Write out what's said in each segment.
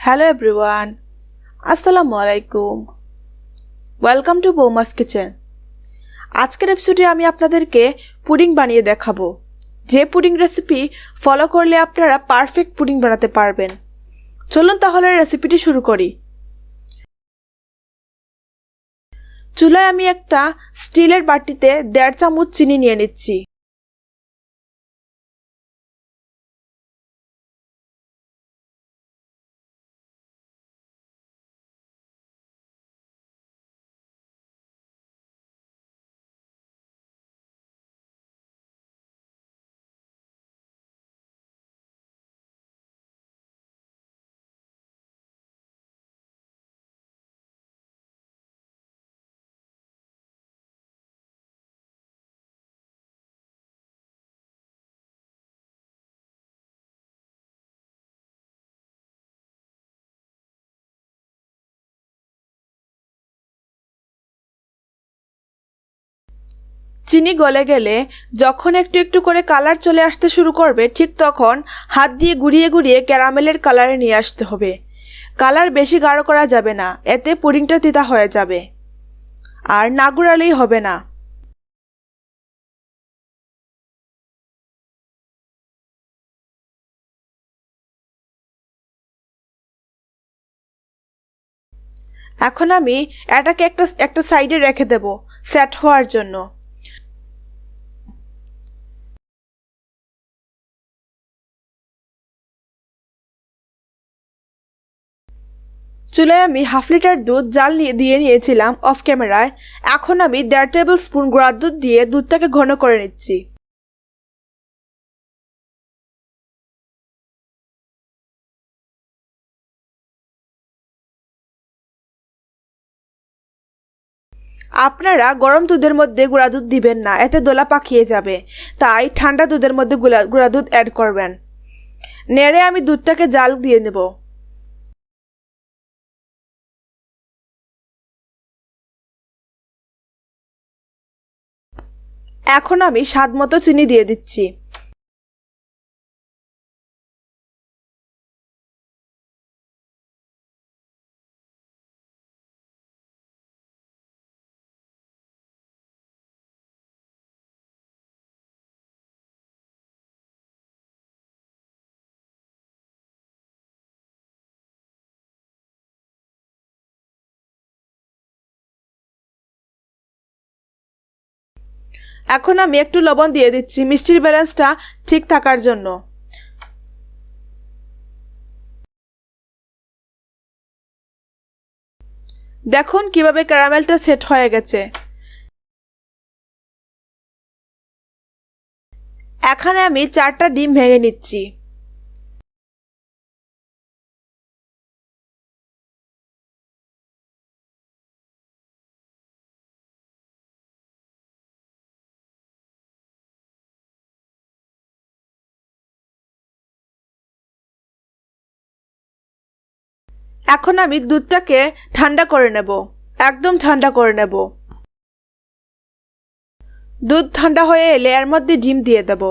Hello everyone, Assalamu alaikum. Welcome to Bowma's kitchen. আজকের এপিসোডে আমি আপনাদেরকে পুডিং বানিয়ে দেখাবো। যে পুডিং রেসিপি ফলো করলে আপনারা পারফেক্ট পুডিং বানাতে পারবেন। চলুন তাহলে রেসিপিটি শুরু করি। চুলায় আমি একটা স্টিলের বাটিতে 1.5 চামচ চিনি নিয়ে নিচ্ছি। চিনি গলে গেলে যখন একটু একটু করে কালার চলে আসতে শুরু করবে ঠিক তখন হাত দিয়ে গুঁড়িয়ে গুঁড়িয়ে ক্যারামেলের কালারে নিয়ে আসতে হবে। কালার বেশি গাঢ় করা যাবে না, এতে পুডিংটা তিতা হয়ে যাবে। আর না গুঁড়ালেই হবে না। এখন আমি এটাকে একটা সাইডে রেখে দেব সেট হওয়ার জন্য। চুলায় আমি 1/2 লিটার দুধ জাল দিয়ে নিয়েছিলাম অফ ক্যামেরায়। এখন আমি 1.5 টেবিল স্পুন গুঁড়ার দুধ দিয়ে দুধটাকে ঘন করে নিচ্ছি। আপনারা গরম দুধের মধ্যে গুঁড়া দুধ দিবেন না, এতে দোলা পাকিয়ে যাবে। তাই ঠান্ডা দুধের মধ্যে গুঁড়া দুধ অ্যাড করবেন। নেড়ে আমি দুধটাকে জাল দিয়ে নেব। এখন আমি স্বাদ মতো চিনি দিয়ে দিচ্ছি। এখন আমি একটু লবণ দিয়ে দিচ্ছি মিষ্টির ব্যালেন্সটা ঠিক থাকার জন্য। দেখুন কিভাবে ক্যারামেলটা সেট হয়ে গেছে। এখানে আমি 4টা ডিম ভেঙে নিচ্ছি। এখন আমি দুধটাকে ঠান্ডা করে নেব, একদম ঠান্ডা করে নেব। দুধ ঠান্ডা হয়ে এলে এর মধ্যে ডিম দিয়ে দেব।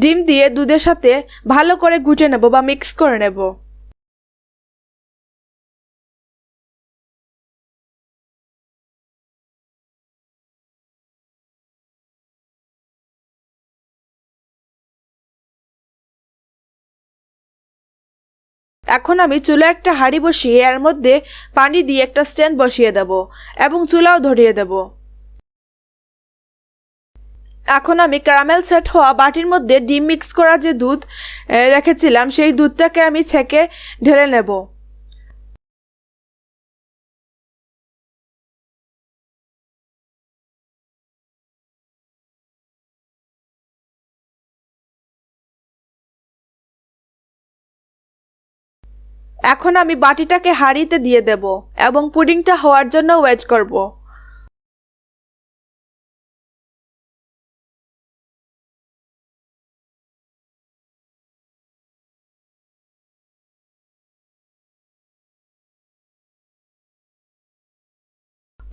ডিম দিয়ে দুধের সাথে ভালো করে গুটে নেব বা মিক্স করে নেব। এখন আমি চুলায় একটা হাঁড়ি বসিয়ে এর মধ্যে পানি দিয়ে একটা স্ট্যান্ড বসিয়ে দেব এবং চুলাও ধরিয়ে দেব। এখন আমি ক্যারামেল সেট হওয়া বাটির মধ্যে ডিম মিক্স করা যে দুধ রেখেছিলাম সেই দুধটাকে আমি ছেঁকে ঢেলে নেব। এখন আমি বাটিটাকে হাঁড়িতে দিয়ে দেব এবং পুডিংটা হওয়ার জন্য ওয়েট করব।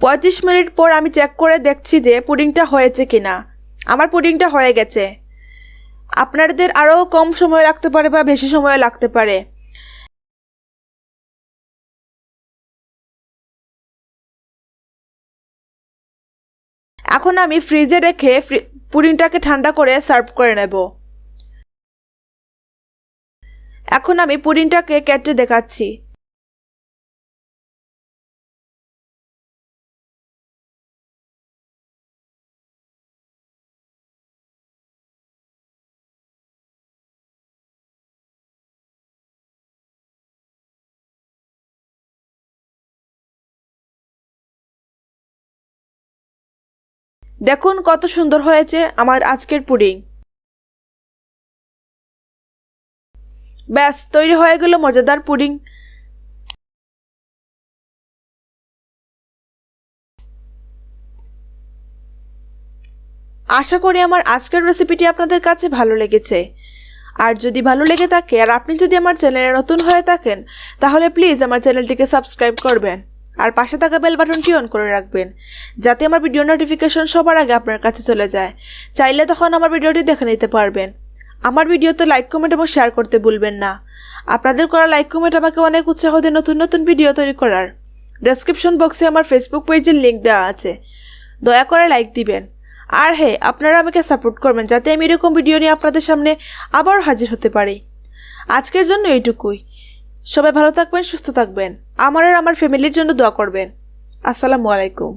পঁয়ত্রিশ মিনিট পর আমি চেক করে দেখছি যে পুডিংটা হয়েছে কিনা। আমার পুডিংটা হয়ে গেছে। আপনাদের আরও কম সময় লাগতে পারে বা বেশি সময় লাগতে পারে। এখন আমি ফ্রিজে রেখে পুডিংটাকে ঠান্ডা করে সার্ভ করে নেব। এখন আমি পুডিংটাকে কেটে দেখাচ্ছি। দেখুন কত সুন্দর হয়েছে আমার আজকের পুডিং। ব্যাস তৈরি হয়ে গেল মজাদার পুডিং। আশা করি আমার আজকের রেসিপিটি আপনাদের কাছে ভালো লেগেছে। আর যদি ভালো লেগে থাকে আর আপনি যদি আমার চ্যানেলে নতুন হয়ে থাকেন তাহলে প্লিজ আমার চ্যানেলটিকে সাবস্ক্রাইব করবেন আর পাশে থাকা বেল বাটনটি অন করে রাখবেন যাতে আমার ভিডিও নোটিফিকেশন সবার আগে আপনার কাছে চলে যায়। চাইলে তখন আমার ভিডিওটি দেখে নিতে পারবেন। আমার ভিডিওতে লাইক কমেন্ট এবং শেয়ার করতে ভুলবেন না। আপনাদের করা লাইক কমেন্ট আমাকে অনেক উৎসাহ দেয় নতুন নতুন ভিডিও তৈরি করার। ডেসক্রিপশন বক্সে আমার ফেসবুক পেজের লিংক দেওয়া আছে, দয়া করে লাইক দিবেন। আর হ্যাঁ, আপনারা আমাকে সাপোর্ট করবেন যাতে আমি এরকম ভিডিও নিয়ে আপনাদের সামনে আবার হাজির হতে পারি। আজকের জন্য এইটুকুই। সবাই ভালো থাকবেন, সুস্থ থাকবেন। আমার আর আমার ফ্যামিলির জন্য দোয়া করবেন। আসসালামু আলাইকুম।